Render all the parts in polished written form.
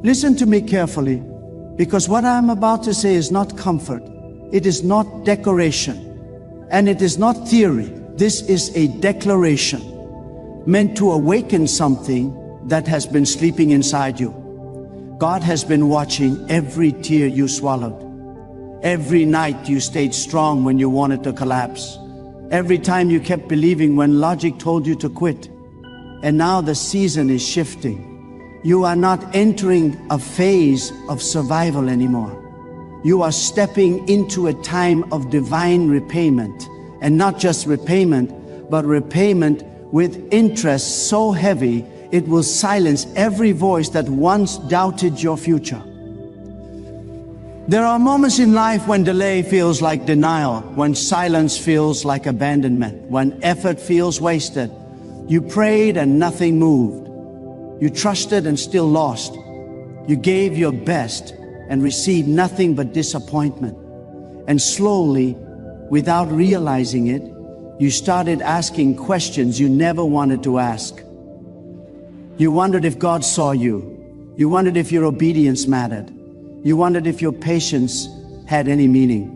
Listen to me carefully, because what I'm about to say is not comfort. It is not decoration, and it is not theory. This is a declaration meant to awaken something that has been sleeping inside you. God has been watching every tear you swallowed. Every night you stayed strong when you wanted to collapse. Every time you kept believing when logic told you to quit. And now the season is shifting. You are not entering a phase of survival anymore. You are stepping into a time of divine repayment. And not just repayment, but repayment with interest so heavy it will silence every voice that once doubted your future. There are moments in life when delay feels like denial, when silence feels like abandonment, when effort feels wasted. You prayed and nothing moved. You trusted and still lost. You gave your best and received nothing but disappointment. And slowly, without realizing it, you started asking questions you never wanted to ask. You wondered if God saw you. You wondered if your obedience mattered. You wondered if your patience had any meaning.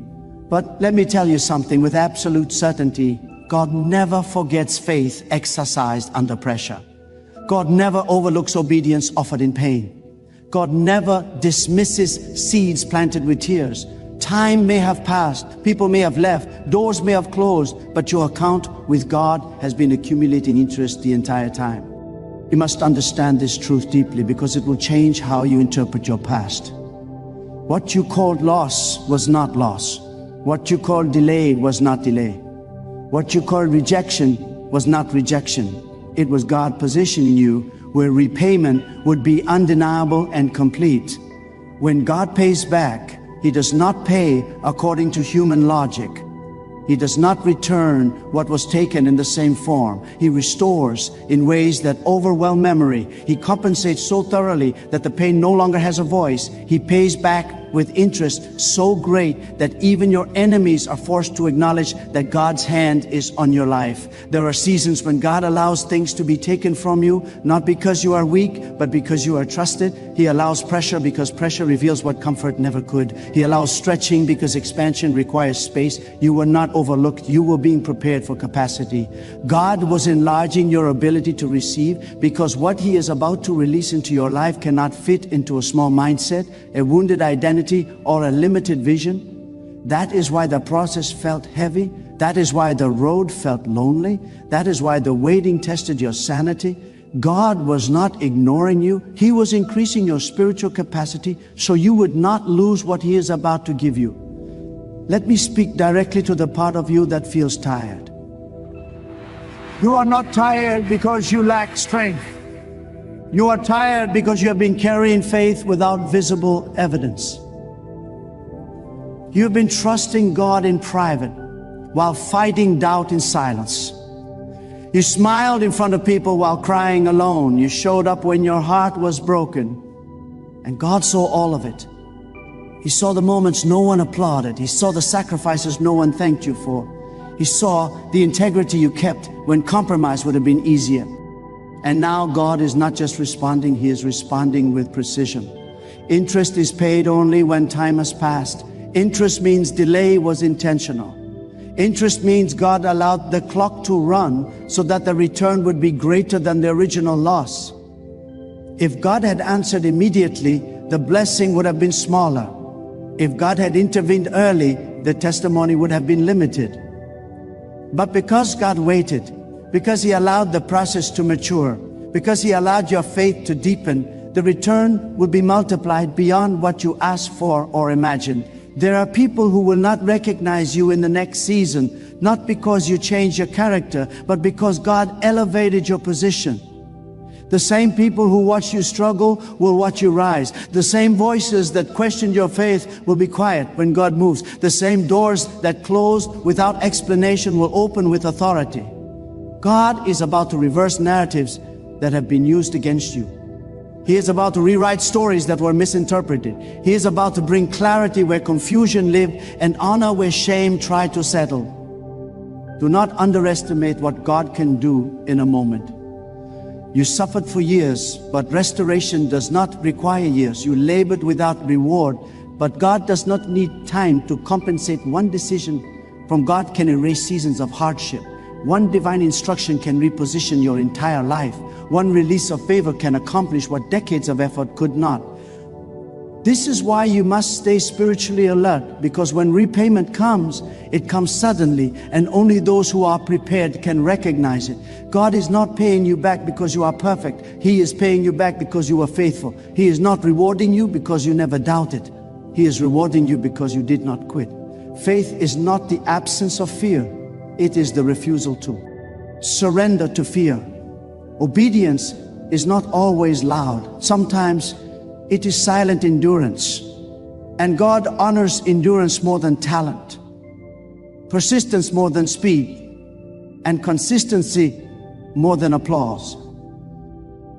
But let me tell you something with absolute certainty. God never forgets faith exercised under pressure. God never overlooks obedience offered in pain. God never dismisses seeds planted with tears. Time may have passed, people may have left, doors may have closed, but your account with God has been accumulating interest the entire time. You must understand this truth deeply because it will change how you interpret your past. What you called loss was not loss. What you called delay was not delay. What you called rejection was not rejection. It was God positioning you where repayment would be undeniable and complete. When God pays back, He does not pay according to human logic. He does not return what was taken in the same form. He restores in ways that overwhelm memory. He compensates so thoroughly that the pain no longer has a voice. He pays back with interest so great that even your enemies are forced to acknowledge that God's hand is on your life. There are seasons when God allows things to be taken from you, not because you are weak, but because you are trusted. He allows pressure because pressure reveals what comfort never could. He allows stretching because expansion requires space. You were not overlooked. You were being prepared for capacity. God was enlarging your ability to receive because what He is about to release into your life cannot fit into a small mindset, a wounded identity, or a limited vision. That is why the process felt heavy. That is why the road felt lonely. That is why the waiting tested your sanity. God was not ignoring you. He was increasing your spiritual capacity so you would not lose what He is about to give you. Let me speak directly to the part of you that feels tired. You are not tired because you lack strength. You are tired because you have been carrying faith without visible evidence. You have been trusting God in private while fighting doubt in silence. You smiled in front of people while crying alone. You showed up when your heart was broken. And God saw all of it. He saw the moments no one applauded. He saw the sacrifices no one thanked you for. He saw the integrity you kept when compromise would have been easier. And now God is not just responding, He is responding with precision. Interest is paid only when time has passed. Interest means delay was intentional. Interest means God allowed the clock to run so that the return would be greater than the original loss. If God had answered immediately, the blessing would have been smaller. If God had intervened early, the testimony would have been limited. But because God waited, because He allowed the process to mature, because He allowed your faith to deepen, the return will be multiplied beyond what you asked for or imagined. There are people who will not recognize you in the next season, not because you changed your character, but because God elevated your position. The same people who watch you struggle will watch you rise. The same voices that question your faith will be quiet when God moves. The same doors that closed without explanation will open with authority. God is about to reverse narratives that have been used against you. He is about to rewrite stories that were misinterpreted. He is about to bring clarity where confusion lived and honor where shame tried to settle. Do not underestimate what God can do in a moment. You suffered for years, but restoration does not require years. You labored without reward, but God does not need time to compensate. One decision from God can erase seasons of hardship. One divine instruction can reposition your entire life. One release of favor can accomplish what decades of effort could not. This is why you must stay spiritually alert, because when repayment comes, it comes suddenly, and only those who are prepared can recognize it. God is not paying you back because you are perfect. He is paying you back because you were faithful. He is not rewarding you because you never doubted. He is rewarding you because you did not quit. Faith is not the absence of fear. It is the refusal to surrender to fear. Obedience is not always loud. Sometimes it is silent endurance. And God honors endurance more than talent, persistence more than speed, and consistency more than applause.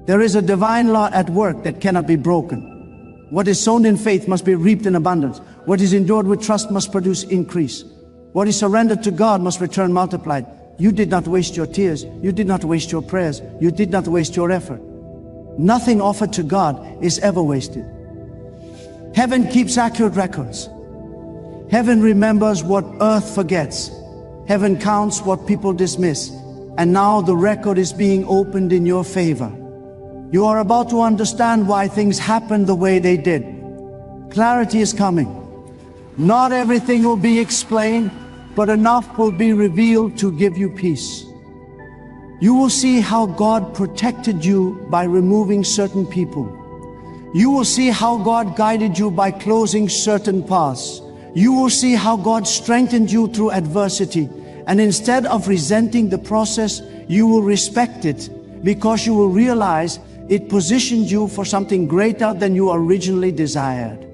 There is a divine law at work that cannot be broken. What is sown in faith must be reaped in abundance. What is endured with trust must produce increase. What is surrendered to God must return multiplied. You did not waste your tears. You did not waste your prayers. You did not waste your effort. Nothing offered to God is ever wasted. Heaven keeps accurate records. Heaven remembers what earth forgets. Heaven counts what people dismiss. And now the record is being opened in your favor. You are about to understand why things happened the way they did. Clarity is coming. Not everything will be explained, but enough will be revealed to give you peace. You will see how God protected you by removing certain people. You will see how God guided you by closing certain paths. You will see how God strengthened you through adversity. And instead of resenting the process, you will respect it, because you will realize it positioned you for something greater than you originally desired.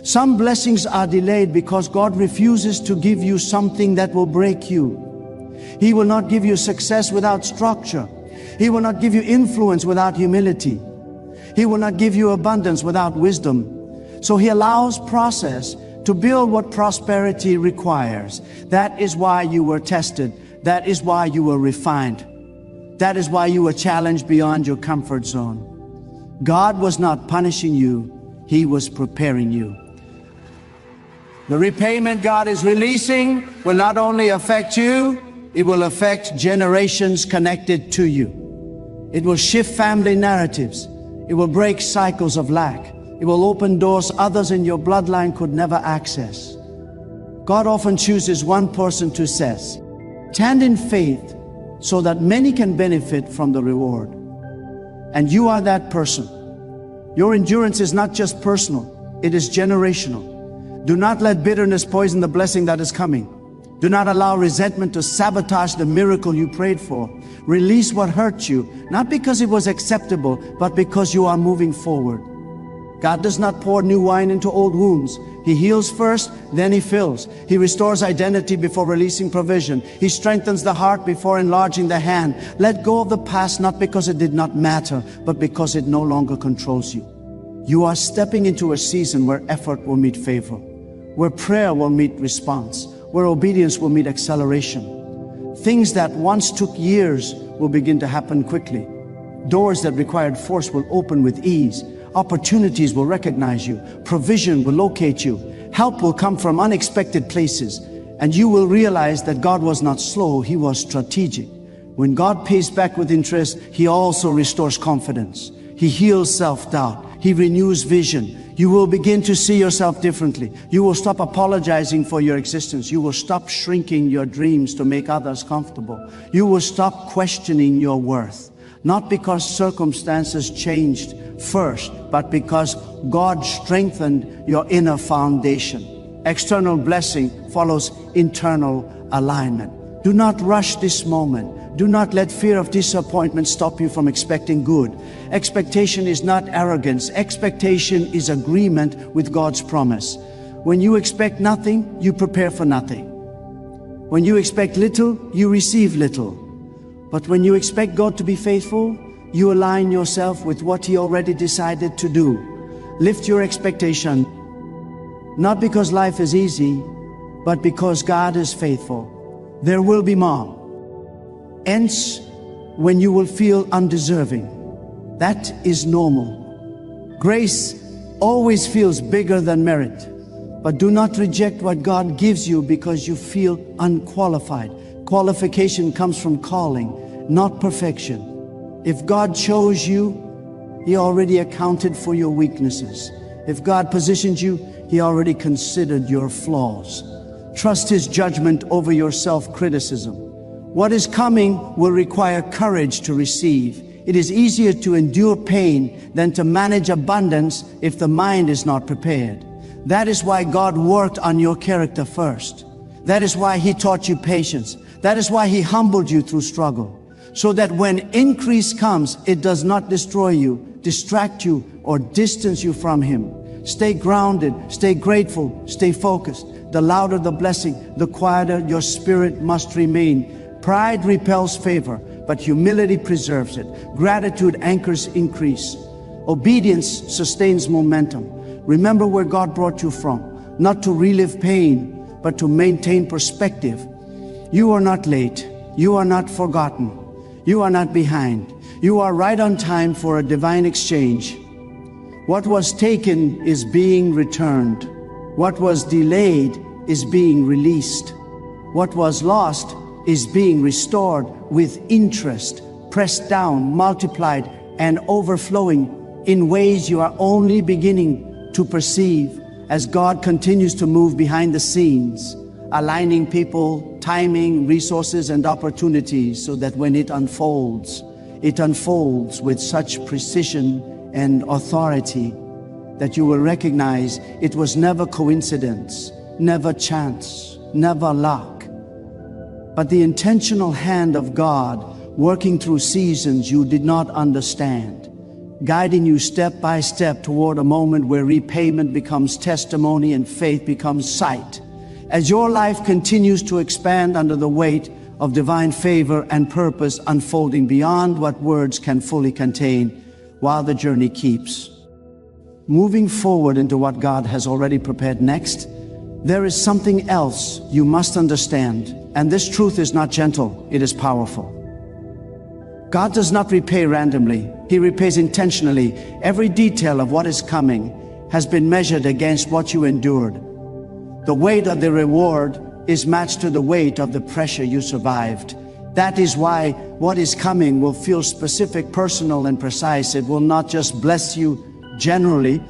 Some blessings are delayed because God refuses to give you something that will break you. He will not give you success without structure. He will not give you influence without humility. He will not give you abundance without wisdom. So He allows process to build what prosperity requires. That is why you were tested. That is why you were refined. That is why you were challenged beyond your comfort zone. God was not punishing you. He was preparing you. The repayment God is releasing will not only affect you, it will affect generations connected to you. It will shift family narratives. It will break cycles of lack. It will open doors others in your bloodline could never access. God often chooses one person to assess. Stand in faith so that many can benefit from the reward. And you are that person. Your endurance is not just personal, it is generational. Do not let bitterness poison the blessing that is coming. Do not allow resentment to sabotage the miracle you prayed for. Release what hurt you, not because it was acceptable, but because you are moving forward. God does not pour new wine into old wounds. He heals first, then He fills. He restores identity before releasing provision. He strengthens the heart before enlarging the hand. Let go of the past, not because it did not matter, but because it no longer controls you. You are stepping into a season where effort will meet favor, where prayer will meet response, where obedience will meet acceleration. Things that once took years will begin to happen quickly. Doors that required force will open with ease. Opportunities will recognize you. Provision will locate you. Help will come from unexpected places. And you will realize that God was not slow, He was strategic. When God pays back with interest, He also restores confidence. He heals self-doubt. He renews vision. You will begin to see yourself differently. You will stop apologizing for your existence. You will stop shrinking your dreams to make others comfortable. You will stop questioning your worth. Not because circumstances changed first, but because God strengthened your inner foundation. External blessing follows internal alignment. Do not rush this moment. Do not let fear of disappointment stop you from expecting good. Expectation is not arrogance. Expectation is agreement with God's promise. When you expect nothing, you prepare for nothing. When you expect little, you receive little. But when you expect God to be faithful, you align yourself with what He already decided to do. Lift your expectation, not because life is easy, but because God is faithful. There will be more. Ends when you will feel undeserving. That is normal. Grace always feels bigger than merit. But do not reject what God gives you because you feel unqualified. Qualification comes from calling, not perfection. If God chose you, He already accounted for your weaknesses. If God positioned you, He already considered your flaws. Trust His judgment over your self-criticism. What is coming will require courage to receive. It is easier to endure pain than to manage abundance if the mind is not prepared. That is why God worked on your character first. That is why He taught you patience. That is why He humbled you through struggle. So that when increase comes, it does not destroy you, distract you, or distance you from Him. Stay grounded, stay grateful, stay focused. The louder the blessing, the quieter your spirit must remain. Pride repels favor, but humility preserves it. Gratitude anchors increase. Obedience sustains momentum. Remember where God brought you from, not to relive pain, but to maintain perspective. You are not late. You are not forgotten. You are not behind. You are right on time for a divine exchange. What was taken is being returned. What was delayed is being released. What was lost is being restored with interest, pressed down, multiplied, and overflowing in ways you are only beginning to perceive as God continues to move behind the scenes, aligning people, timing, resources, and opportunities so that when it unfolds with such precision and authority that you will recognize it was never coincidence, never chance, never luck, but the intentional hand of God working through seasons you did not understand, guiding you step by step toward a moment where repayment becomes testimony and faith becomes sight. As your life continues to expand under the weight of divine favor and purpose unfolding beyond what words can fully contain, while the journey keeps moving forward into what God has already prepared next, there is something else you must understand, and this truth is not gentle, it is powerful. God does not repay randomly. He repays intentionally. Every detail of what is coming has been measured against what you endured. The weight of the reward is matched to the weight of the pressure you survived. That is why what is coming will feel specific, personal, and precise. It will not just bless you generally,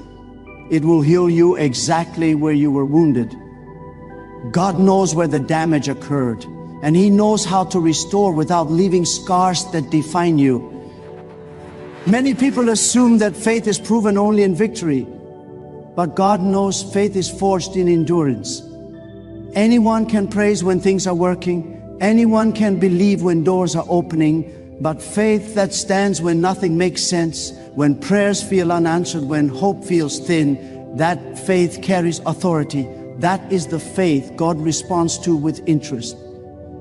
it will heal you exactly where you were wounded. God knows where the damage occurred, and He knows how to restore without leaving scars that define you. Many people assume that faith is proven only in victory, but God knows faith is forged in endurance. Anyone can praise when things are working. Anyone can believe when doors are opening, but faith that stands when nothing makes sense, when prayers feel unanswered, when hope feels thin, that faith carries authority. That is the faith God responds to with interest.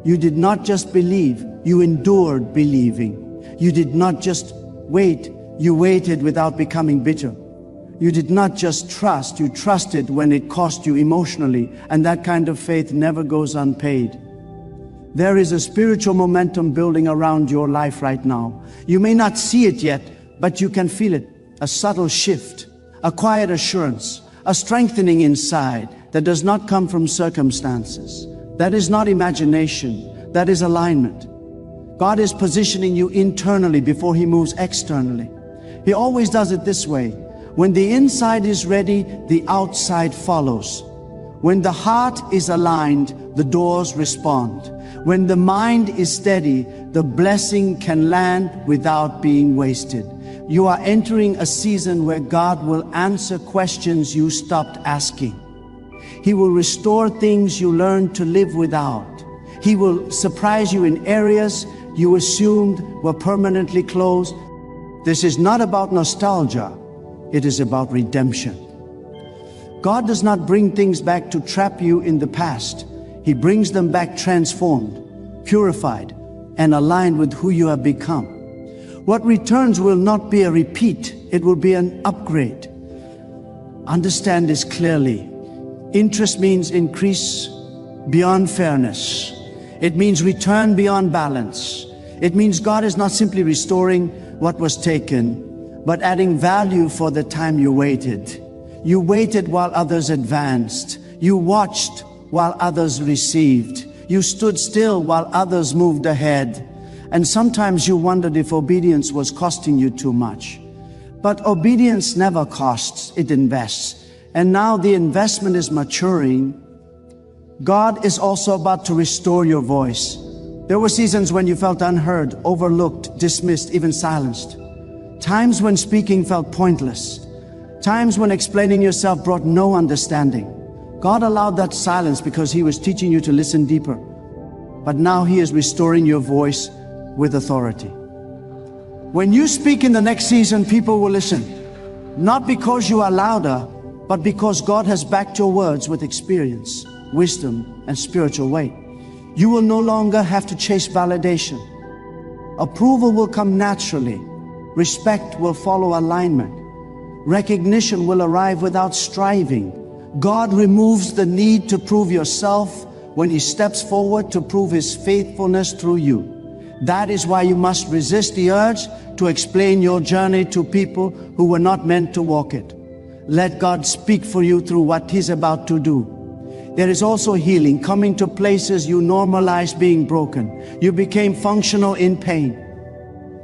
You did not just believe, you endured believing. You did not just wait, you waited without becoming bitter. You did not just trust, you trusted when it cost you emotionally, and that kind of faith never goes unpaid. There is a spiritual momentum building around your life right now. You may not see it yet, but you can feel it. A subtle shift, a quiet assurance, a strengthening inside that does not come from circumstances. That is not imagination, that is alignment. God is positioning you internally before He moves externally. He always does it this way. When the inside is ready, the outside follows. When the heart is aligned, the doors respond. When the mind is steady, the blessing can land without being wasted. You are entering a season where God will answer questions you stopped asking. He will restore things you learned to live without. He will surprise you in areas you assumed were permanently closed. This is not about nostalgia. It is about redemption. God does not bring things back to trap you in the past. He brings them back transformed, purified, and aligned with who you have become. What returns will not be a repeat, it will be an upgrade. Understand this clearly. Interest means increase beyond fairness. It means return beyond balance. It means God is not simply restoring what was taken, but adding value for the time you waited. You waited while others advanced. You watched while others received. You stood still while others moved ahead. And sometimes you wondered if obedience was costing you too much. But obedience never costs, it invests. And now the investment is maturing. God is also about to restore your voice. There were seasons when you felt unheard, overlooked, dismissed, even silenced. Times when speaking felt pointless. Times when explaining yourself brought no understanding. God allowed that silence because He was teaching you to listen deeper. But now He is restoring your voice with authority. When you speak in the next season, people will listen. Not because you are louder, but because God has backed your words with experience, wisdom, and spiritual weight. You will no longer have to chase validation. Approval will come naturally. Respect will follow alignment. Recognition will arrive without striving. God removes the need to prove yourself when He steps forward to prove His faithfulness through you. That is why you must resist the urge to explain your journey to people who were not meant to walk it. Let God speak for you through what He's about to do. There is also healing coming to places you normalized being broken. You became functional in pain.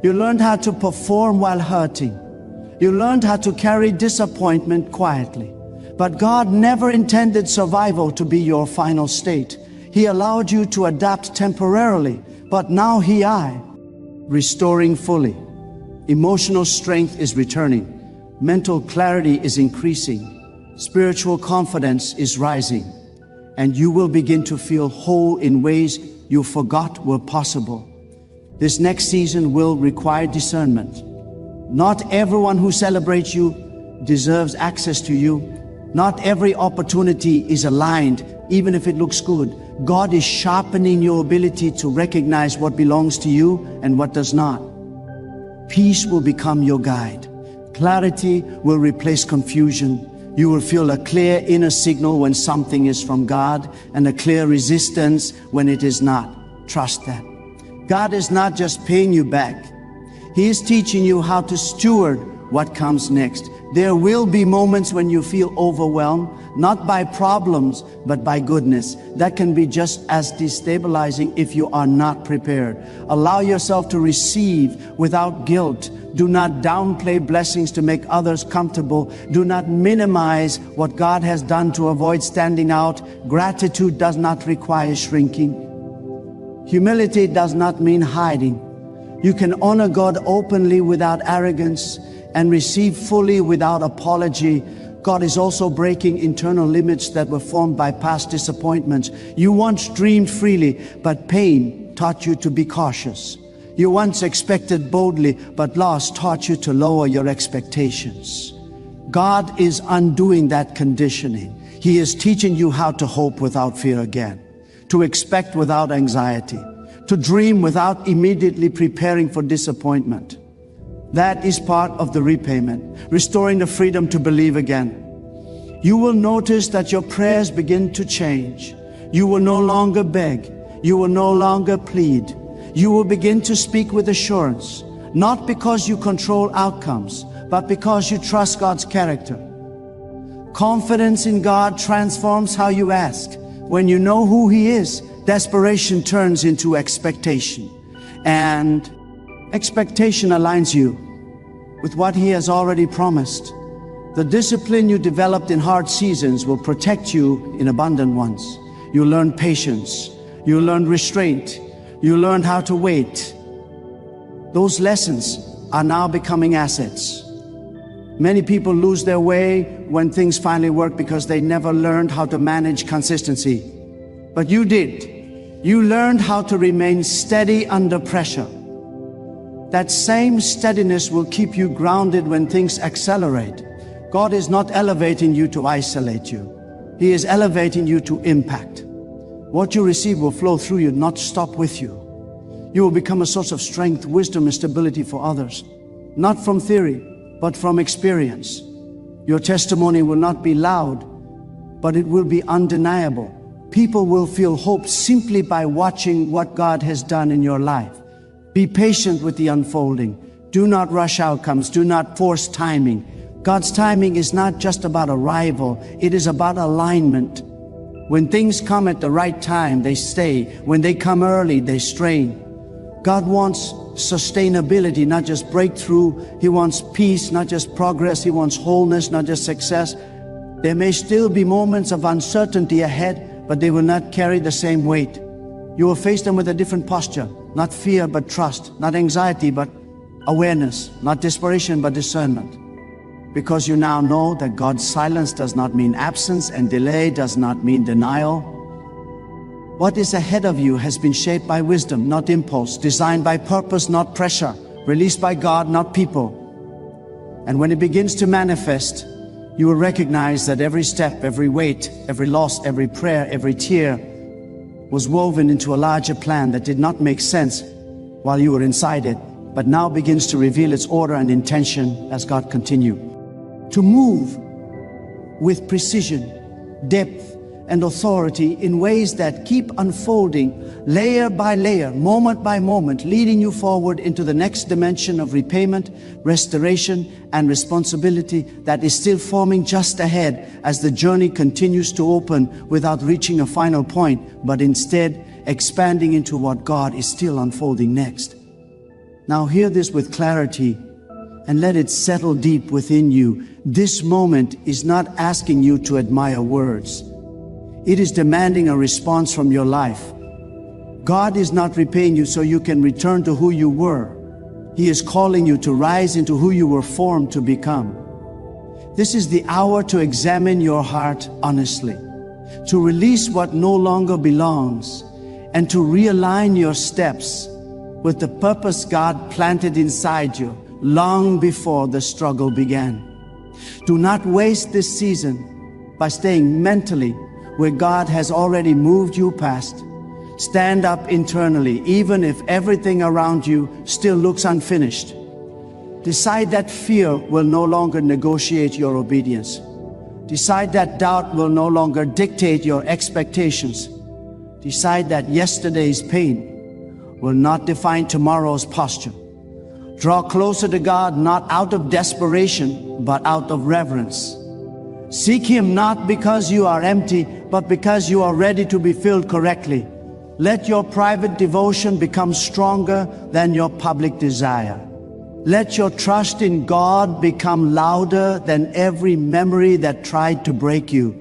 You learned how to perform while hurting. You learned how to carry disappointment quietly. But God never intended survival to be your final state. He allowed you to adapt temporarily, but now He restoring fully. Emotional strength is returning. Mental clarity is increasing. Spiritual confidence is rising. And you will begin to feel whole in ways you forgot were possible. This next season will require discernment. Not everyone who celebrates you deserves access to you. Not every opportunity is aligned, even if it looks good. God is sharpening your ability to recognize what belongs to you and what does not. Peace will become your guide. Clarity will replace confusion. You will feel a clear inner signal when something is from God and a clear resistance when it is not. Trust that. God is not just paying you back. He is teaching you how to steward what comes next. There will be moments when you feel overwhelmed, not by problems, but by goodness. That can be just as destabilizing if you are not prepared. Allow yourself to receive without guilt. Do not downplay blessings to make others comfortable. Do not minimize what God has done to avoid standing out. Gratitude does not require shrinking. Humility does not mean hiding. You can honor God openly without arrogance and receive fully without apology. God is also breaking internal limits that were formed by past disappointments. You once dreamed freely, but pain taught you to be cautious. You once expected boldly, but loss taught you to lower your expectations. God is undoing that conditioning. He is teaching you how to hope without fear again, to expect without anxiety, to dream without immediately preparing for disappointment. That is part of the repayment, restoring the freedom to believe again. You will notice that your prayers begin to change. You will no longer beg. You will no longer plead. You will begin to speak with assurance, not because you control outcomes, but because you trust God's character. Confidence in God transforms how you ask. When you know who He is, desperation turns into expectation. And expectation aligns you with what He has already promised. The discipline you developed in hard seasons will protect you in abundant ones. You learn patience. You learn restraint. You learned how to wait. Those lessons are now becoming assets. Many people lose their way when things finally work because they never learned how to manage consistency. But you did. You learned how to remain steady under pressure. That same steadiness will keep you grounded when things accelerate. God is not elevating you to isolate you. He is elevating you to impact. What you receive will flow through you, not stop with you. You will become a source of strength, wisdom, and stability for others. Not from theory, but from experience. Your testimony will not be loud, but it will be undeniable. People will feel hope simply by watching what God has done in your life. Be patient with the unfolding. Do not rush outcomes. Do not force timing. God's timing is not just about arrival. It is about alignment. When things come at the right time, they stay. When they come early, they strain. God wants sustainability, not just breakthrough. He wants peace, not just progress. He wants wholeness, not just success. There may still be moments of uncertainty ahead, but they will not carry the same weight. You will face them with a different posture. Not fear, but trust. Not anxiety, but awareness. Not desperation, but discernment. Because you now know that God's silence does not mean absence, and delay does not mean denial. What is ahead of you has been shaped by wisdom, not impulse, designed by purpose, not pressure, released by God, not people. And when it begins to manifest, you will recognize that every step, every weight, every loss, every prayer, every tear was woven into a larger plan that did not make sense while you were inside it, but now begins to reveal its order and intention as God continues to move with precision, depth, and authority in ways that keep unfolding layer by layer, moment by moment, leading you forward into the next dimension of repayment, restoration, and responsibility that is still forming just ahead as the journey continues to open without reaching a final point, but instead expanding into what God is still unfolding next. Now hear this with clarity and let it settle deep within you. This moment is not asking you to admire words. It is demanding a response from your life. God is not repaying you so you can return to who you were. He is calling you to rise into who you were formed to become. This is the hour to examine your heart honestly, to release what no longer belongs, and to realign your steps with the purpose God planted inside you long before the struggle began. Do not waste this season by staying mentally where God has already moved you past. Stand up internally, even if everything around you still looks unfinished. Decide that fear will no longer negotiate your obedience. Decide that doubt will no longer dictate your expectations. Decide that yesterday's pain will not define tomorrow's posture. Draw closer to God, not out of desperation, but out of reverence. Seek Him not because you are empty, but because you are ready to be filled correctly. Let your private devotion become stronger than your public desire. Let your trust in God become louder than every memory that tried to break you.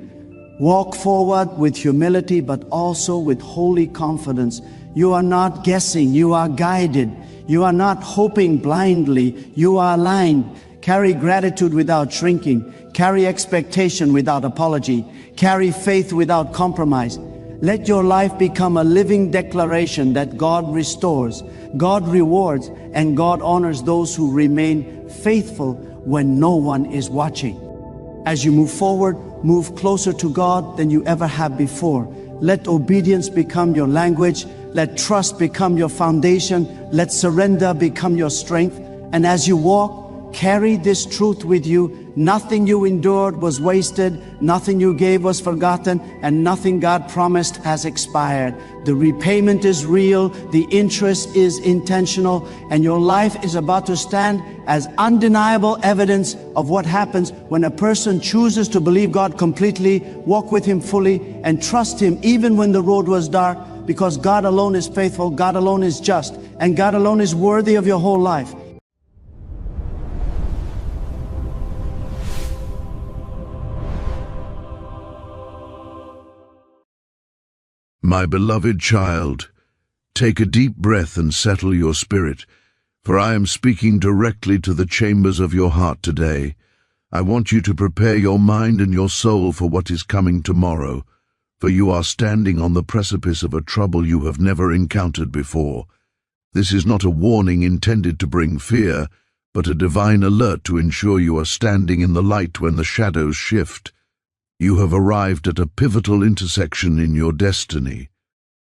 Walk forward with humility, but also with holy confidence. You are not guessing, you are guided. You are not hoping blindly, you are aligned. Carry gratitude without shrinking. Carry expectation without apology. Carry faith without compromise. Let your life become a living declaration that God restores, God rewards, and God honors those who remain faithful when no one is watching. As you move forward, move closer to God than you ever have before. Let obedience become your language. Let trust become your foundation. Let surrender become your strength. And as you walk, carry this truth with you. Nothing you endured was wasted, nothing you gave was forgotten, and nothing God promised has expired. The repayment is real, the interest is intentional, and your life is about to stand as undeniable evidence of what happens when a person chooses to believe God completely, walk with Him fully, and trust Him even when the road was dark, because God alone is faithful, God alone is just, and God alone is worthy of your whole life. My beloved child, take a deep breath and settle your spirit, for I am speaking directly to the chambers of your heart today. I want you to prepare your mind and your soul for what is coming tomorrow, for you are standing on the precipice of a trouble you have never encountered before. This is not a warning intended to bring fear, but a divine alert to ensure you are standing in the light when the shadows shift. You have arrived at a pivotal intersection in your destiny,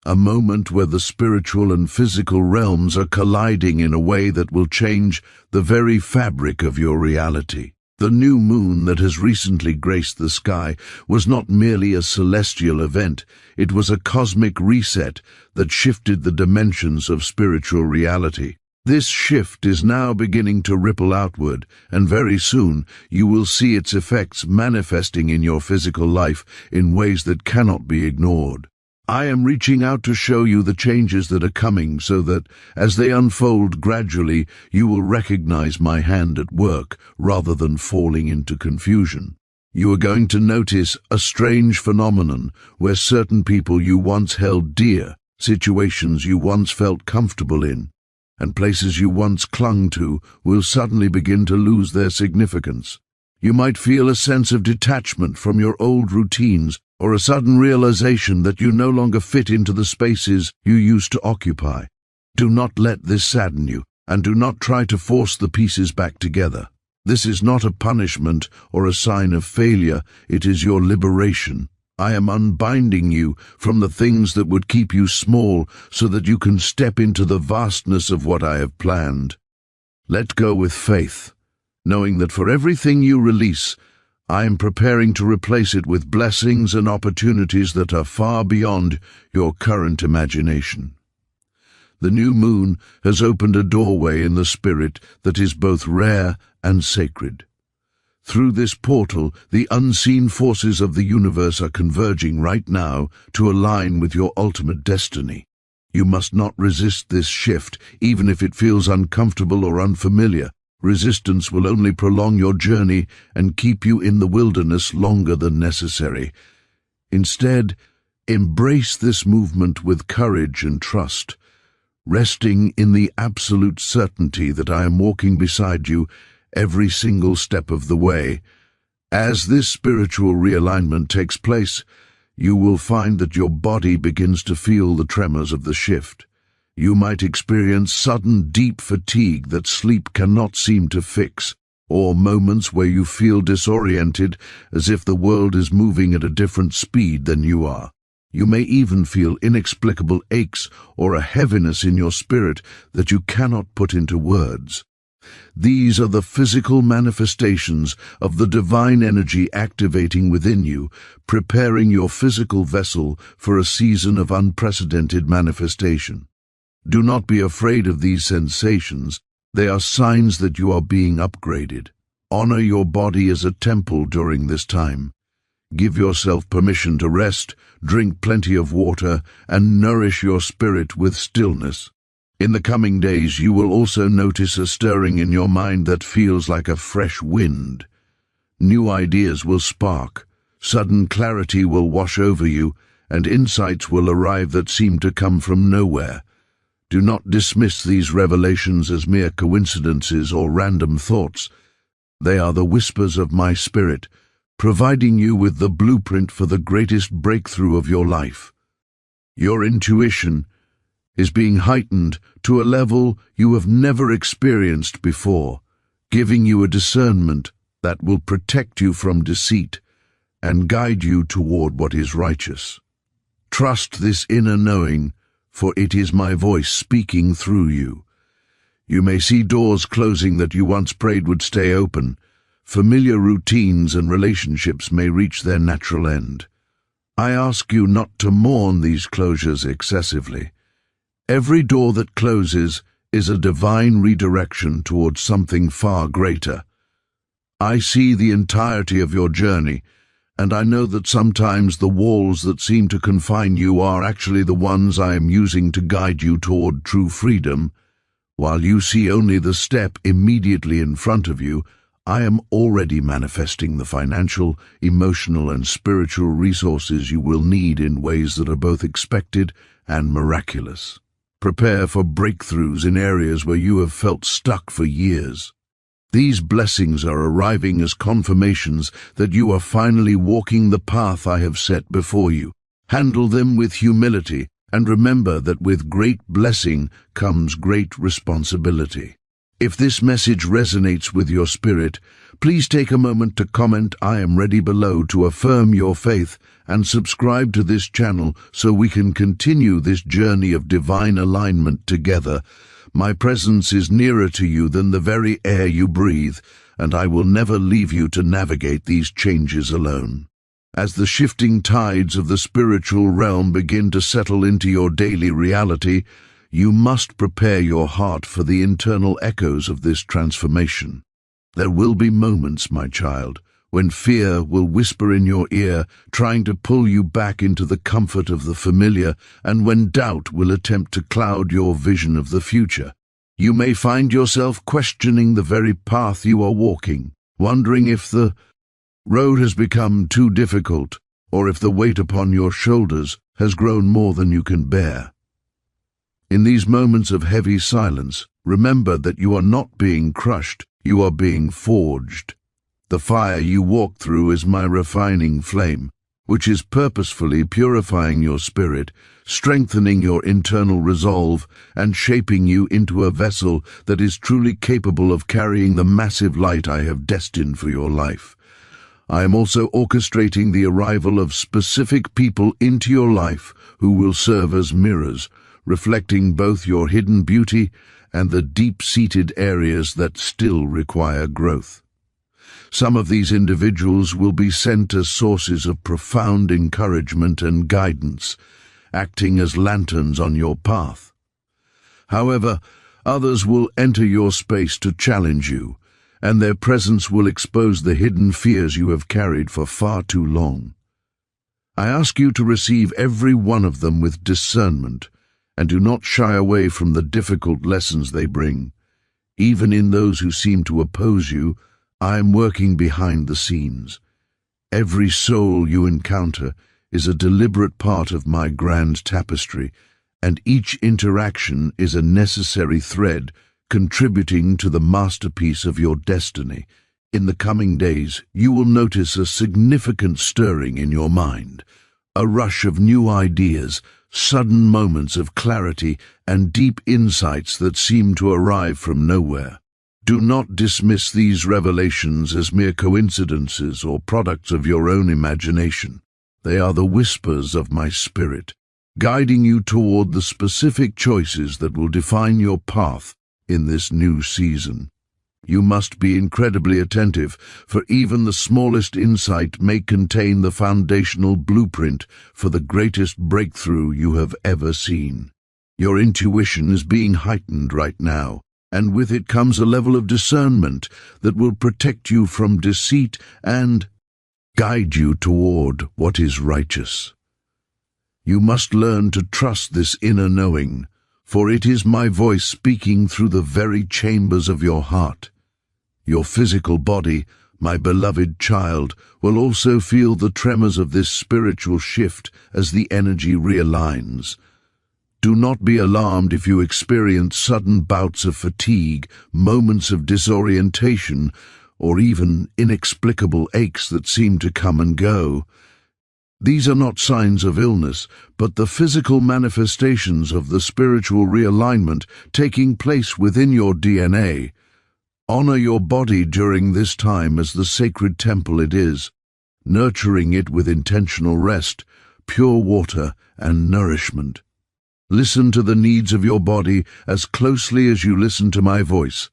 a moment where the spiritual and physical realms are colliding in a way that will change the very fabric of your reality. The The new moon that has recently graced the sky was not merely a celestial event, it was a cosmic reset that shifted the dimensions of spiritual reality. This shift is now beginning to ripple outward, and very soon you will see its effects manifesting in your physical life in ways that cannot be ignored. I am reaching out to show you the changes that are coming so that, as they unfold gradually, you will recognize my hand at work rather than falling into confusion. You are going to notice a strange phenomenon where certain people you once held dear, situations you once felt comfortable in, and places you once clung to will suddenly begin to lose their significance. You might feel a sense of detachment from your old routines, or a sudden realization that you no longer fit into the spaces you used to occupy. Do not let this sadden you, and do not try to force the pieces back together. This is not a punishment or a sign of failure, it is your liberation. I am unbinding you from the things that would keep you small so that you can step into the vastness of what I have planned. Let go with faith, knowing that for everything you release, I am preparing to replace it with blessings and opportunities that are far beyond your current imagination. The new moon has opened a doorway in the spirit that is both rare and sacred. Through this portal, the unseen forces of the universe are converging right now to align with your ultimate destiny. You must not resist this shift, even if it feels uncomfortable or unfamiliar. Resistance will only prolong your journey and keep you in the wilderness longer than necessary. Instead, embrace this movement with courage and trust, resting in the absolute certainty that I am walking beside you every single step of the way. As this spiritual realignment takes place, you will find that your body begins to feel the tremors of the shift. You might experience sudden deep fatigue that sleep cannot seem to fix, or moments where you feel disoriented as if the world is moving at a different speed than you are. You may even feel inexplicable aches or a heaviness in your spirit that you cannot put into words. These are the physical manifestations of the divine energy activating within you, preparing your physical vessel for a season of unprecedented manifestation. Do not be afraid of these sensations. They are signs that you are being upgraded. Honor your body as a temple during this time. Give yourself permission to rest, drink plenty of water, and nourish your spirit with stillness. In the coming days, you will also notice a stirring in your mind that feels like a fresh wind. New ideas will spark, sudden clarity will wash over you, and insights will arrive that seem to come from nowhere. Do not dismiss these revelations as mere coincidences or random thoughts. They are the whispers of my spirit, providing you with the blueprint for the greatest breakthrough of your life. Your intuition is being heightened to a level you have never experienced before, giving you a discernment that will protect you from deceit and guide you toward what is righteous. Trust this inner knowing, for it is my voice speaking through you. You may see doors closing that you once prayed would stay open. Familiar routines and relationships may reach their natural end. I ask you not to mourn these closures excessively. Every door that closes is a divine redirection towards something far greater. I see the entirety of your journey, and I know that sometimes the walls that seem to confine you are actually the ones I am using to guide you toward true freedom. While you see only the step immediately in front of you, I am already manifesting the financial, emotional, and spiritual resources you will need in ways that are both expected and miraculous. Prepare for breakthroughs in areas where you have felt stuck for years. These blessings are arriving as confirmations that you are finally walking the path I have set before you. Handle them with humility, and remember that with great blessing comes great responsibility. If this message resonates with your spirit, please take a moment to comment "I am ready" below to affirm your faith, and subscribe to this channel so we can continue this journey of divine alignment together. My presence is nearer to you than the very air you breathe, and I will never leave you to navigate these changes alone. As the shifting tides of the spiritual realm begin to settle into your daily reality, you must prepare your heart for the internal echoes of this transformation. There will be moments, my child, when fear will whisper in your ear, trying to pull you back into the comfort of the familiar, and when doubt will attempt to cloud your vision of the future. You may find yourself questioning the very path you are walking, wondering if the road has become too difficult, or if the weight upon your shoulders has grown more than you can bear. In these moments of heavy silence, remember that you are not being crushed, you are being forged. The fire you walk through is my refining flame, which is purposefully purifying your spirit, strengthening your internal resolve, and shaping you into a vessel that is truly capable of carrying the massive light I have destined for your life. I am also orchestrating the arrival of specific people into your life who will serve as mirrors, reflecting both your hidden beauty and the deep-seated areas that still require growth. Some of these individuals will be sent as sources of profound encouragement and guidance, acting as lanterns on your path. However, others will enter your space to challenge you, and their presence will expose the hidden fears you have carried for far too long. I ask you to receive every one of them with discernment, and do not shy away from the difficult lessons they bring. Even in those who seem to oppose you, I am working behind the scenes. Every soul you encounter is a deliberate part of my grand tapestry, and each interaction is a necessary thread contributing to the masterpiece of your destiny. In the coming days, you will notice a significant stirring in your mind, a rush of new ideas, sudden moments of clarity, and deep insights that seem to arrive from nowhere. Do not dismiss these revelations as mere coincidences or products of your own imagination. They are the whispers of my spirit, guiding you toward the specific choices that will define your path in this new season. You must be incredibly attentive, for even the smallest insight may contain the foundational blueprint for the greatest breakthrough you have ever seen. Your intuition is being heightened right now, and with it comes a level of discernment that will protect you from deceit and guide you toward what is righteous. You must learn to trust this inner knowing, for it is my voice speaking through the very chambers of your heart. Your physical body, my beloved child, will also feel the tremors of this spiritual shift as the energy realigns. Do not be alarmed if you experience sudden bouts of fatigue, moments of disorientation, or even inexplicable aches that seem to come and go. These are not signs of illness, but the physical manifestations of the spiritual realignment taking place within your DNA. Honor your body during this time as the sacred temple it is, nurturing it with intentional rest, pure water, and nourishment. Listen to the needs of your body as closely as you listen to my voice,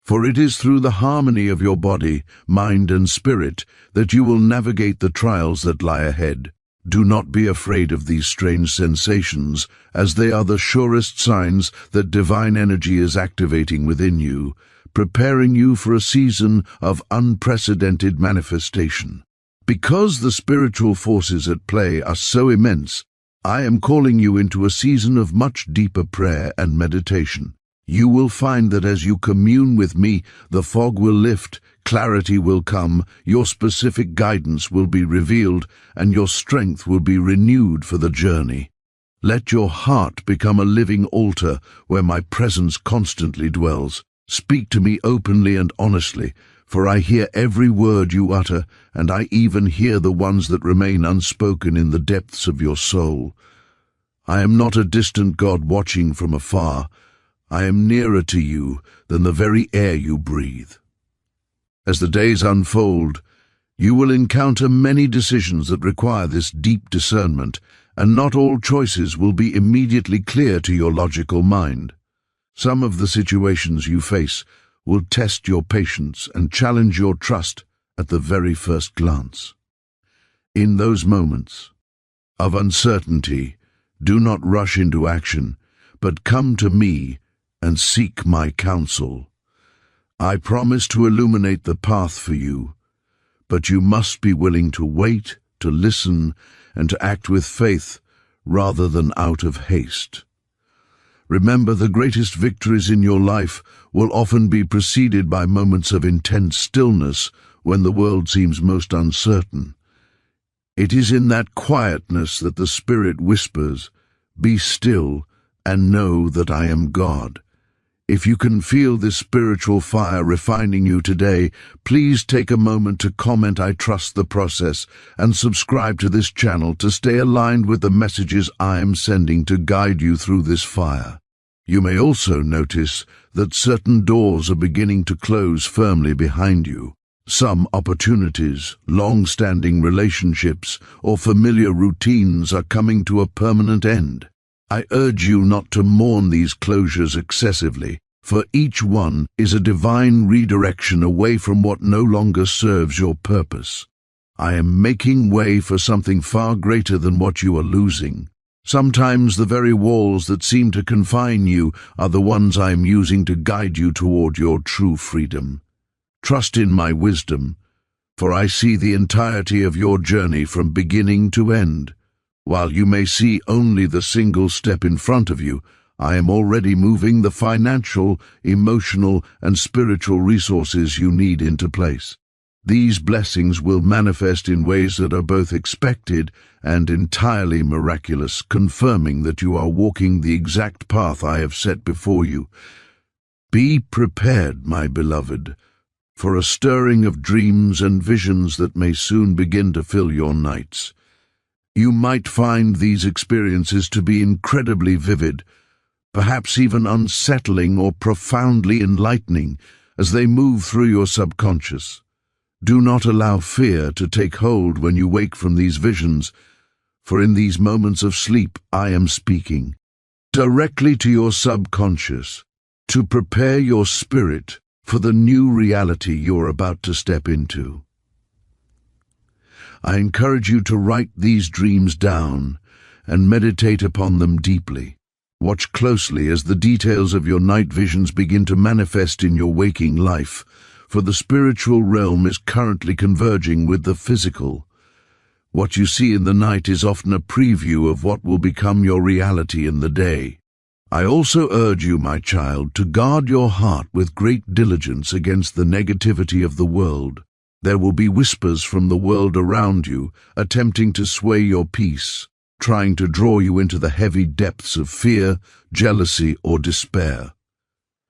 for it is through the harmony of your body, mind, and spirit that you will navigate the trials that lie ahead. Do not be afraid of these strange sensations, as they are the surest signs that divine energy is activating within you, preparing you for a season of unprecedented manifestation. Because the spiritual forces at play are so immense, I am calling you into a season of much deeper prayer and meditation. You will find that as you commune with me, the fog will lift, clarity will come, your specific guidance will be revealed, and your strength will be renewed for the journey. Let your heart become a living altar where my presence constantly dwells. Speak to me openly and honestly, for I hear every word you utter, and I even hear the ones that remain unspoken in the depths of your soul. I am not a distant God watching from afar. I am nearer to you than the very air you breathe. As the days unfold, you will encounter many decisions that require this deep discernment, and not all choices will be immediately clear to your logical mind. Some of the situations you face will test your patience and challenge your trust at the very first glance. In those moments of uncertainty, do not rush into action, but come to me and seek my counsel. I promise to illuminate the path for you, but you must be willing to wait, to listen, and to act with faith rather than out of haste. Remember, the greatest victories in your life will often be preceded by moments of intense stillness when the world seems most uncertain. It is in that quietness that the Spirit whispers, "Be still and know that I am God." If you can feel this spiritual fire refining you today, please take a moment to comment "I trust the process" and subscribe to this channel to stay aligned with the messages I am sending to guide you through this fire. You may also notice that certain doors are beginning to close firmly behind you. Some opportunities, long-standing relationships, or familiar routines are coming to a permanent end. I urge you not to mourn these closures excessively, for each one is a divine redirection away from what no longer serves your purpose. I am making way for something far greater than what you are losing. Sometimes the very walls that seem to confine you are the ones I am using to guide you toward your true freedom. Trust in my wisdom, for I see the entirety of your journey from beginning to end. While you may see only the single step in front of you, I am already moving the financial, emotional, and spiritual resources you need into place. These blessings will manifest in ways that are both expected and entirely miraculous, confirming that you are walking the exact path I have set before you. Be prepared, my beloved, for a stirring of dreams and visions that may soon begin to fill your nights. You might find these experiences to be incredibly vivid, perhaps even unsettling or profoundly enlightening as they move through your subconscious. Do not allow fear to take hold when you wake from these visions, for in these moments of sleep I am speaking directly to your subconscious to prepare your spirit for the new reality you're about to step into. I encourage you to write these dreams down and meditate upon them deeply. Watch closely as the details of your night visions begin to manifest in your waking life, for the spiritual realm is currently converging with the physical. What you see in the night is often a preview of what will become your reality in the day. I also urge you, my child, to guard your heart with great diligence against the negativity of the world. There will be whispers from the world around you, attempting to sway your peace, trying to draw you into the heavy depths of fear, jealousy, or despair.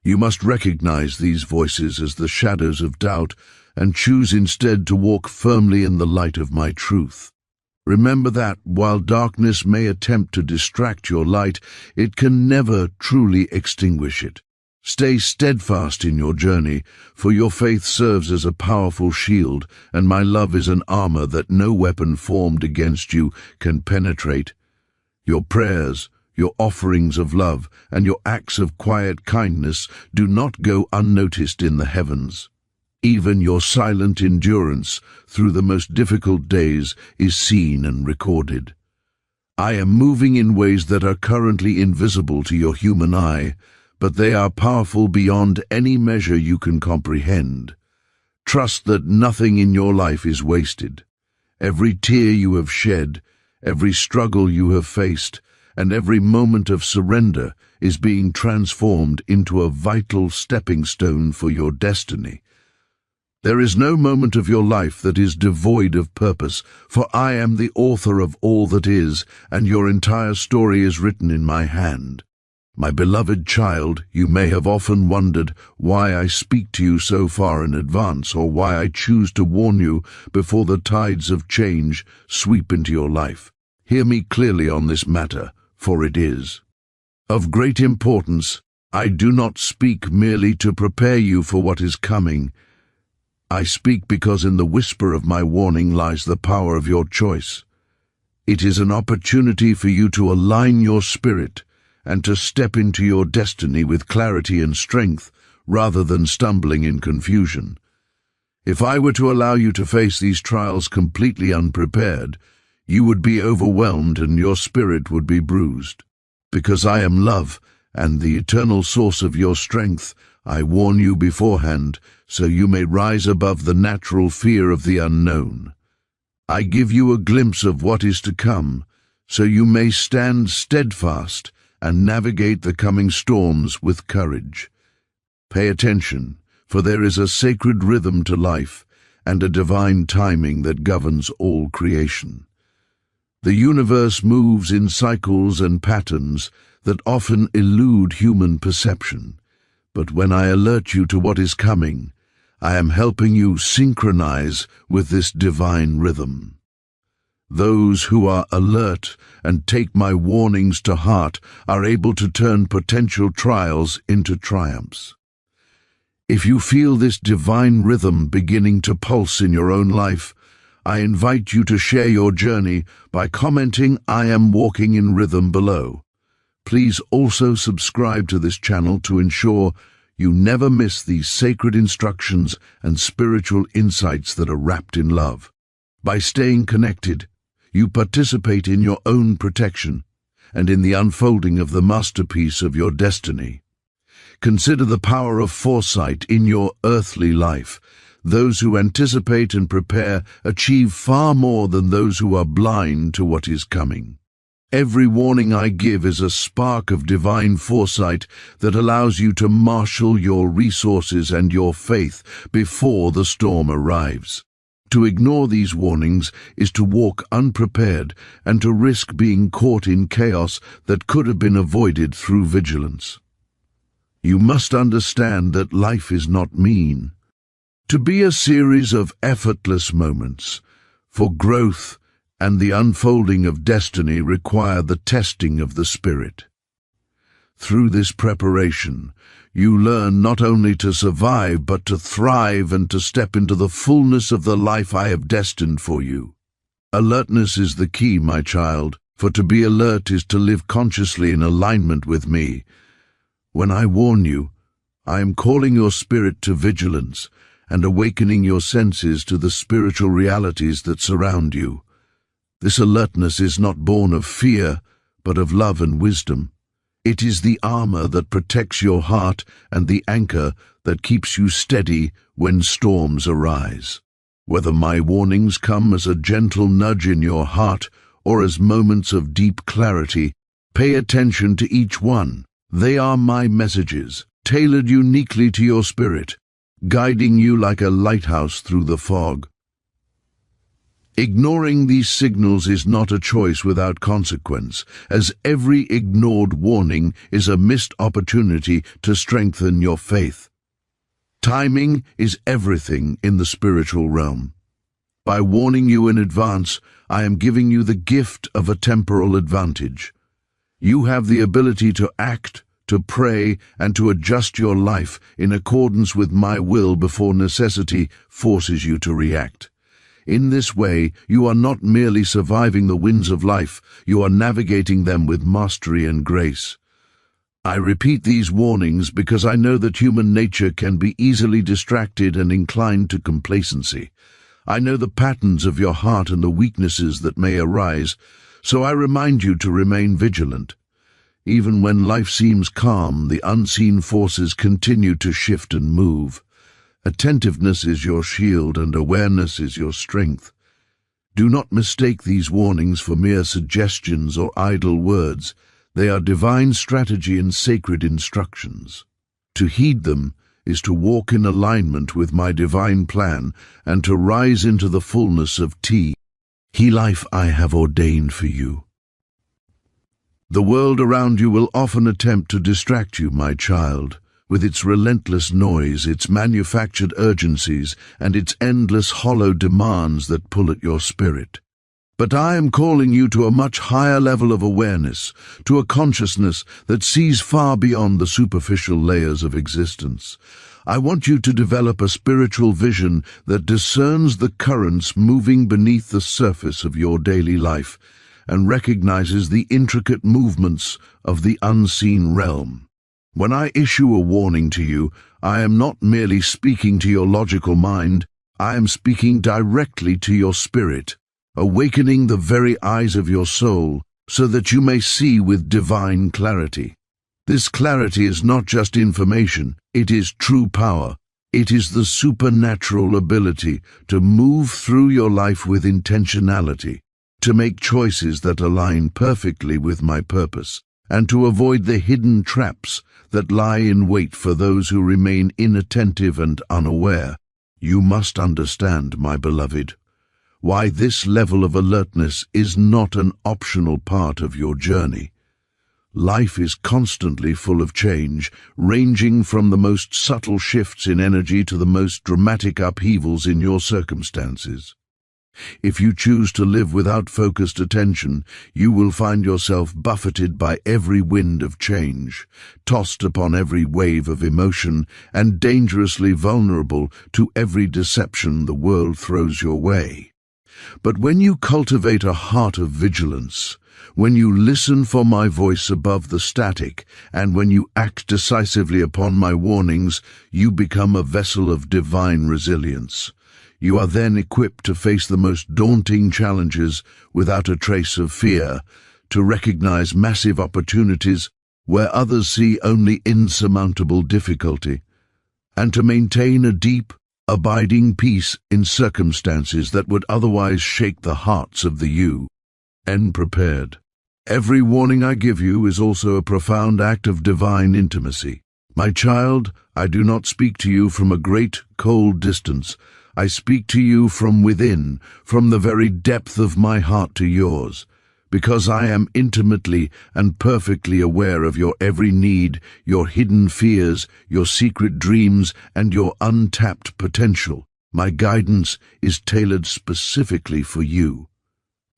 You must recognize these voices as the shadows of doubt and choose instead to walk firmly in the light of my truth. Remember that, while darkness may attempt to distract your light, it can never truly extinguish it. Stay steadfast in your journey, for your faith serves as a powerful shield, and my love is an armor that no weapon formed against you can penetrate. Your prayers, your offerings of love, and your acts of quiet kindness do not go unnoticed in the heavens. Even your silent endurance through the most difficult days is seen and recorded. I am moving in ways that are currently invisible to your human eye, but they are powerful beyond any measure you can comprehend. Trust that nothing in your life is wasted. Every tear you have shed, every struggle you have faced, and every moment of surrender is being transformed into a vital stepping stone for your destiny. There is no moment of your life that is devoid of purpose, for I am the author of all that is, and your entire story is written in my hand. My beloved child, you may have often wondered why I speak to you so far in advance, or why I choose to warn you before the tides of change sweep into your life. Hear me clearly on this matter, for it is of great importance. I do not speak merely to prepare you for what is coming. I speak because in the whisper of my warning lies the power of your choice. It is an opportunity for you to align your spirit and to step into your destiny with clarity and strength rather than stumbling in confusion. If I were to allow you to face these trials completely unprepared, you would be overwhelmed and your spirit would be bruised. Because I am love and the eternal source of your strength, I warn you beforehand, so you may rise above the natural fear of the unknown. I give you a glimpse of what is to come, so you may stand steadfast and navigate the coming storms with courage. Pay attention, for there is a sacred rhythm to life and a divine timing that governs all creation. The universe moves in cycles and patterns that often elude human perception. But when I alert you to what is coming, I am helping you synchronize with this divine rhythm. Those who are alert and take my warnings to heart are able to turn potential trials into triumphs. If you feel this divine rhythm beginning to pulse in your own life, I invite you to share your journey by commenting "I am walking in rhythm" below. Please also subscribe to this channel to ensure you never miss these sacred instructions and spiritual insights that are wrapped in love. By staying connected, you participate in your own protection and in the unfolding of the masterpiece of your destiny. Consider the power of foresight in your earthly life. Those who anticipate and prepare achieve far more than those who are blind to what is coming. Every warning I give is a spark of divine foresight that allows you to marshal your resources and your faith before the storm arrives. To ignore these warnings is to walk unprepared and to risk being caught in chaos that could have been avoided through vigilance. You must understand that life is not mean. To be a series of effortless moments, for growth and the unfolding of destiny require the testing of the spirit. Through this preparation, you learn not only to survive but to thrive and to step into the fullness of the life I have destined for you. Alertness is the key, my child, for to be alert is to live consciously in alignment with me. When I warn you, I am calling your spirit to vigilance and awakening your senses to the spiritual realities that surround you. This alertness is not born of fear, but of love and wisdom. It is the armor that protects your heart and the anchor that keeps you steady when storms arise. Whether my warnings come as a gentle nudge in your heart or as moments of deep clarity, pay attention to each one. They are my messages, tailored uniquely to your spirit, guiding you like a lighthouse through the fog. Ignoring these signals is not a choice without consequence, as every ignored warning is a missed opportunity to strengthen your faith. Timing is everything in the spiritual realm. By warning you in advance, I am giving you the gift of a temporal advantage. You have the ability to act, to pray, and to adjust your life in accordance with my will before necessity forces you to react. In this way, you are not merely surviving the winds of life, you are navigating them with mastery and grace. I repeat these warnings because I know that human nature can be easily distracted and inclined to complacency. I know the patterns of your heart and the weaknesses that may arise, so I remind you to remain vigilant. Even when life seems calm, the unseen forces continue to shift and move. Attentiveness is your shield and awareness is your strength. Do not mistake these warnings for mere suggestions or idle words. They are divine strategy and sacred instructions. To heed them is to walk in alignment with my divine plan and to rise into the fullness of the life I have ordained for you. The world around you will often attempt to distract you, my child, with its relentless noise, its manufactured urgencies, and its endless hollow demands that pull at your spirit. But I am calling you to a much higher level of awareness, to a consciousness that sees far beyond the superficial layers of existence. I want you to develop a spiritual vision that discerns the currents moving beneath the surface of your daily life and recognizes the intricate movements of the unseen realm. When I issue a warning to you, I am not merely speaking to your logical mind, I am speaking directly to your spirit, awakening the very eyes of your soul so that you may see with divine clarity. This clarity is not just information, it is true power. It is the supernatural ability to move through your life with intentionality, to make choices that align perfectly with my purpose, and to avoid the hidden traps that lie in wait for those who remain inattentive and unaware. You must understand, my beloved, why this level of alertness is not an optional part of your journey. Life is constantly full of change, ranging from the most subtle shifts in energy to the most dramatic upheavals in your circumstances. If you choose to live without focused attention, you will find yourself buffeted by every wind of change, tossed upon every wave of emotion, and dangerously vulnerable to every deception the world throws your way. But when you cultivate a heart of vigilance, when you listen for my voice above the static, and when you act decisively upon my warnings, you become a vessel of divine resilience. You are then equipped to face the most daunting challenges without a trace of fear, to recognize massive opportunities where others see only insurmountable difficulty, and to maintain a deep, abiding peace in circumstances that would otherwise shake the hearts of the you. Prepared. Every warning I give you is also a profound act of divine intimacy. My child, I do not speak to you from a great, cold distance. I speak to you from within, from the very depth of my heart to yours, because I am intimately and perfectly aware of your every need, your hidden fears, your secret dreams, and your untapped potential. My guidance is tailored specifically for you.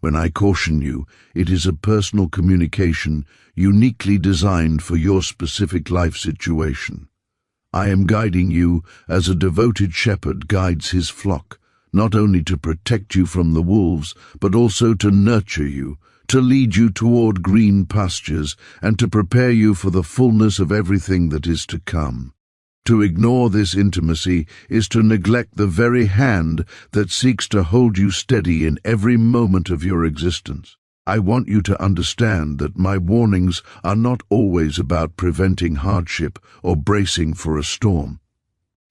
When I caution you, it is a personal communication uniquely designed for your specific life situation. I am guiding you as a devoted shepherd guides his flock, not only to protect you from the wolves, but also to nurture you, to lead you toward green pastures, and to prepare you for the fullness of everything that is to come. To ignore this intimacy is to neglect the very hand that seeks to hold you steady in every moment of your existence. I want you to understand that my warnings are not always about preventing hardship or bracing for a storm.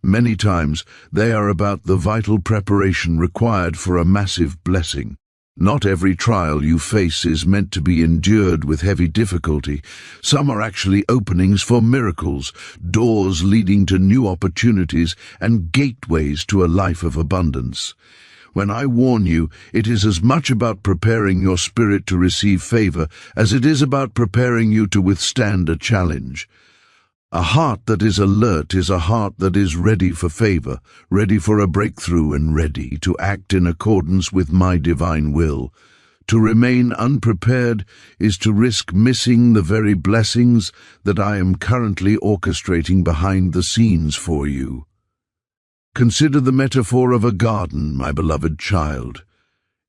Many times they are about the vital preparation required for a massive blessing. Not every trial you face is meant to be endured with heavy difficulty. Some are actually openings for miracles, doors leading to new opportunities, and gateways to a life of abundance. When I warn you, it is as much about preparing your spirit to receive favor as it is about preparing you to withstand a challenge. A heart that is alert is a heart that is ready for favor, ready for a breakthrough, and ready to act in accordance with my divine will. To remain unprepared is to risk missing the very blessings that I am currently orchestrating behind the scenes for you. Consider the metaphor of a garden, my beloved child.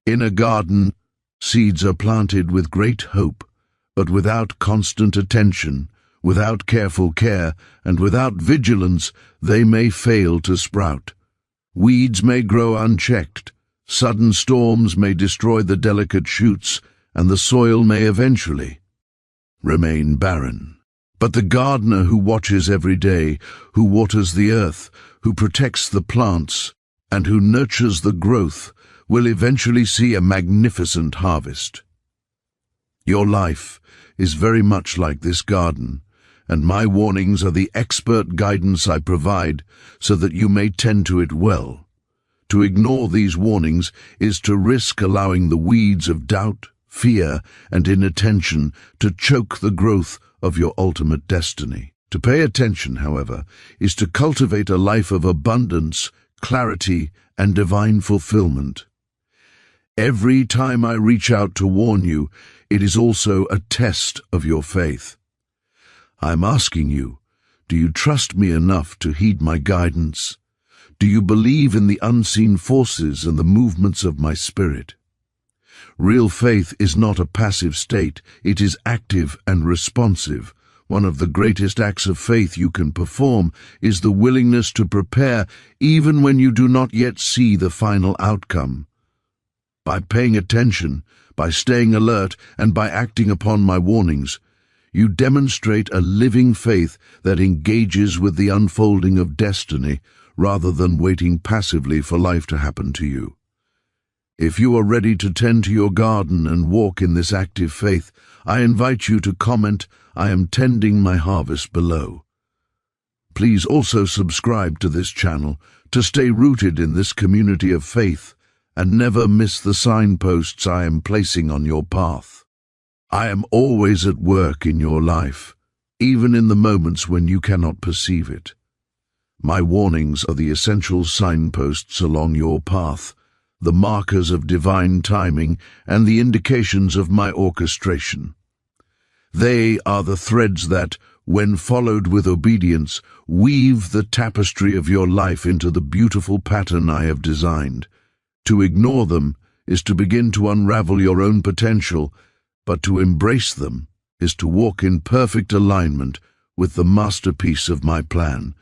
In a garden, seeds are planted with great hope, but without constant attention, without careful care, and without vigilance, they may fail to sprout. Weeds may grow unchecked, sudden storms may destroy the delicate shoots, and the soil may eventually remain barren. But the gardener who watches every day, who waters the earth, who protects the plants, and who nurtures the growth, will eventually see a magnificent harvest. Your life is very much like this garden, and my warnings are the expert guidance I provide so that you may tend to it well. To ignore these warnings is to risk allowing the weeds of doubt, fear, and inattention to choke the growth of your ultimate destiny. To pay attention, however, is to cultivate a life of abundance, clarity, and divine fulfillment. Every time I reach out to warn you, it is also a test of your faith. I'm asking you, do you trust me enough to heed my guidance? Do you believe in the unseen forces and the movements of my spirit? Real faith is not a passive state, it is active and responsive. One of the greatest acts of faith you can perform is the willingness to prepare even when you do not yet see the final outcome. By paying attention, by staying alert, and by acting upon my warnings, you demonstrate a living faith that engages with the unfolding of destiny rather than waiting passively for life to happen to you. If you are ready to tend to your garden and walk in this active faith, I invite you to comment, "I am tending my harvest," below. Please also subscribe to this channel to stay rooted in this community of faith and never miss the signposts I am placing on your path. I am always at work in your life, even in the moments when you cannot perceive it. My warnings are the essential signposts along your path, the markers of divine timing and the indications of my orchestration. They are the threads that, when followed with obedience, weave the tapestry of your life into the beautiful pattern I have designed. To ignore them is to begin to unravel your own potential, but to embrace them is to walk in perfect alignment with the masterpiece of my plan.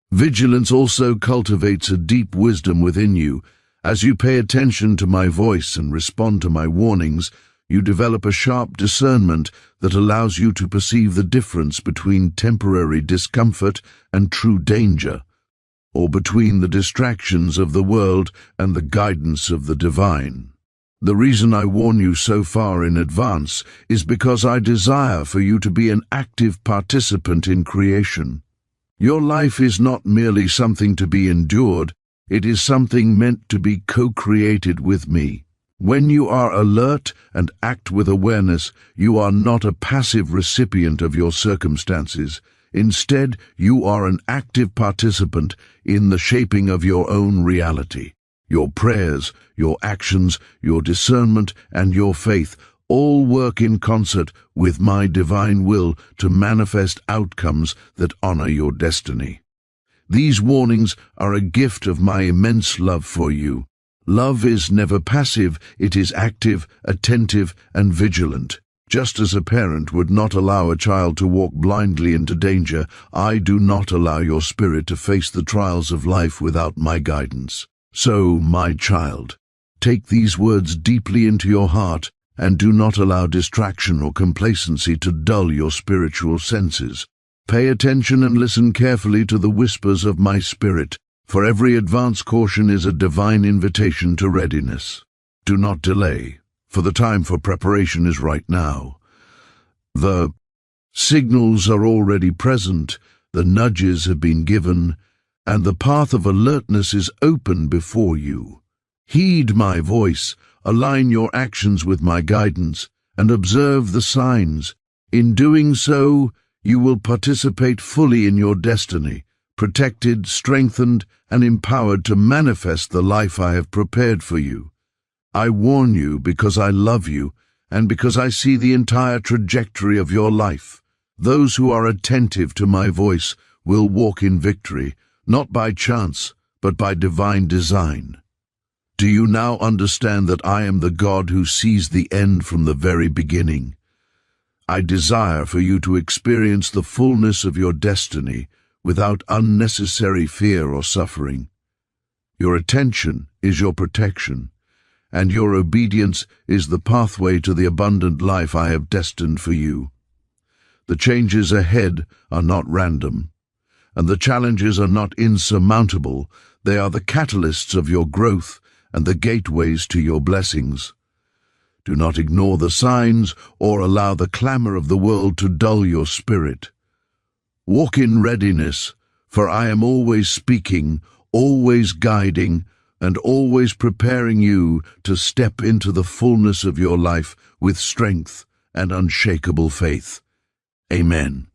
Vigilance also cultivates a deep wisdom within you. As you pay attention to my voice and respond to my warnings, you develop a sharp discernment that allows you to perceive the difference between temporary discomfort and true danger, or between the distractions of the world and the guidance of the divine. The reason I warn you so far in advance is because I desire for you to be an active participant in creation. Your life is not merely something to be endured, it is something meant to be co-created with me. When you are alert and act with awareness, you are not a passive recipient of your circumstances. Instead, you are an active participant in the shaping of your own reality. Your prayers, your actions, your discernment, and your faith all work in concert with my divine will to manifest outcomes that honor your destiny. These warnings are a gift of my immense love for you. Love is never passive, it is active, attentive, and vigilant. Just as a parent would not allow a child to walk blindly into danger, I do not allow your spirit to face the trials of life without my guidance. So, my child, take these words deeply into your heart and do not allow distraction or complacency to dull your spiritual senses. Pay attention and listen carefully to the whispers of my spirit, for every advance caution is a divine invitation to readiness. Do not delay, for the time for preparation is right now. The signals are already present, the nudges have been given, and the path of alertness is open before you. Heed my voice, align your actions with my guidance, and observe the signs. In doing so, you will participate fully in your destiny, protected, strengthened, and empowered to manifest the life I have prepared for you. I warn you because I love you, and because I see the entire trajectory of your life. Those who are attentive to my voice will walk in victory, not by chance, but by divine design. Do you now understand that I am the God who sees the end from the very beginning? I desire for you to experience the fullness of your destiny without unnecessary fear or suffering. Your attention is your protection, and your obedience is the pathway to the abundant life I have destined for you. The changes ahead are not random, and the challenges are not insurmountable. They are the catalysts of your growth and the gateways to your blessings. Do not ignore the signs or allow the clamor of the world to dull your spirit. Walk in readiness, for I am always speaking, always guiding, and always preparing you to step into the fullness of your life with strength and unshakable faith. Amen.